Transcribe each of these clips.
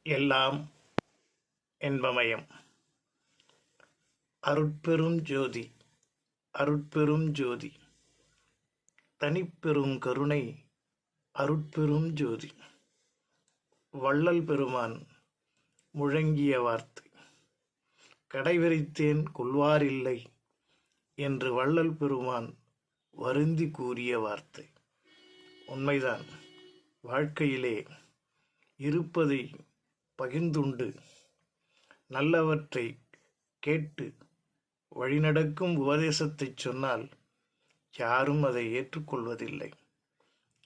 எல்லாம் என்பமயம். அருட்பெரும் ஜோதி அருட்பெரும் ஜோதி தனிப்பெரும் கருணை அருட்பெரும் ஜோதி. வள்ளல் பெருமான் முழங்கிய வார்த்தை, கடைவிரித்தேன் கொள்வாரில்லை என்று வள்ளல் பெருமான் வருந்தி கூறிய வார்த்தை உண்மைதான். வாழ்க்கையிலே இருப்பதை பகிர்ந்துண்டு நல்லவற்றை கேட்டு வழிநடக்கும் உபதேசத்தை சொன்னால் யாரும் அதை ஏற்றுக்கொள்வதில்லை.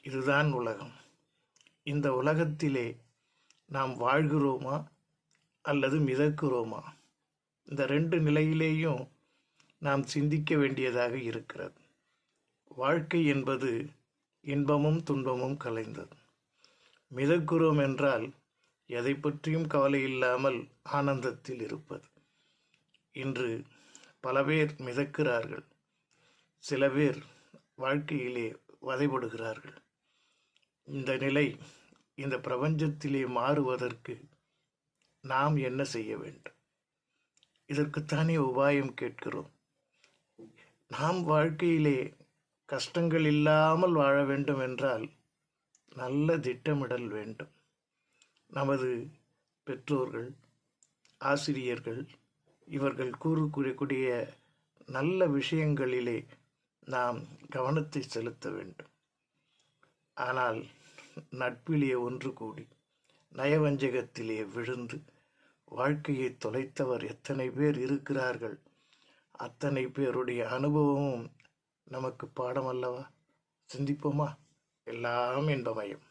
இதுதான் உலகம். இந்த உலகத்திலே நாம் வாழ்கிறோமா அல்லது மிதக்கிறோமா? இந்த ரெண்டு நிலையிலேயும் நாம் சிந்திக்க வேண்டியதாக இருக்கிறது. வாழ்க்கை என்பது இன்பமும் துன்பமும் கலைந்தது. மிதக்கிறோம் என்றால் எதை பற்றியும் கவலை இல்லாமல் ஆனந்தத்தில் இருப்பது. இன்று பல பேர் மிதக்கிறார்கள், சில பேர் வாழ்க்கையிலே வதைபடுகிறார்கள். இந்த நிலை இந்த பிரபஞ்சத்திலே மாறுவதற்கு நாம் என்ன செய்ய வேண்டும்? இதற்குத்தானே உபாயம் கேட்கிறோம். நாம் வாழ்க்கையிலே கஷ்டங்கள் இல்லாமல் வாழ வேண்டும் என்றால் நல்ல திட்டமிடல் வேண்டும். நமது பெற்றோர்கள், ஆசிரியர்கள் இவர்கள் கூறக்கூடிய நல்ல விஷயங்களிலே நாம் கவனத்தை செலுத்த வேண்டும். ஆனால் நட்பிலே ஒன்று கூடி நயவஞ்சகத்திலே விழுந்து வாழ்க்கையை தொலைத்தவர் எத்தனை பேர் இருக்கிறார்கள். அத்தனை பேருடைய அனுபவமும் நமக்கு பாடம் அல்லவா? சிந்திப்போமா? எல்லாம் என்பமயம்.